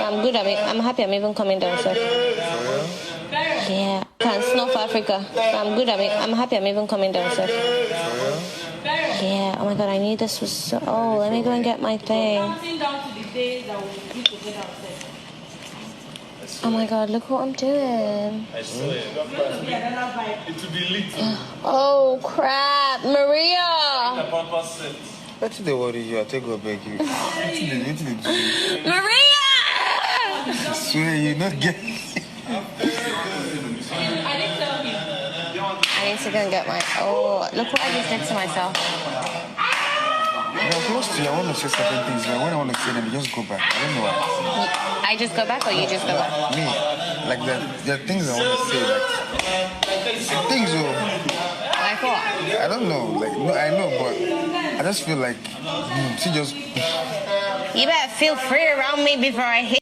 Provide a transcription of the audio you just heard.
I'm good. I'm happy. I'm even coming down, sir. Yeah. Can North Africa. I'm good. I'm happy. I'm even coming down, sir. Yeah. Oh my God. I knew this was so. Oh, let me go and get my thing. Oh my God. Look what I'm doing. I swear. It will be lit. Oh crap, Maria. What did they worry you? I take go beg you. Maria. I swear you not get. I need to go and get my. Oh, look what I just did to myself. When I'm close to you, I want to say certain things, but when I want to say them, you just go back. I don't know why. I just go back, or you just go back? Me, like there are things I want to say, like things. Like what? I don't know. Like no, I know, but I just feel like she just. You better feel free around me before I hit.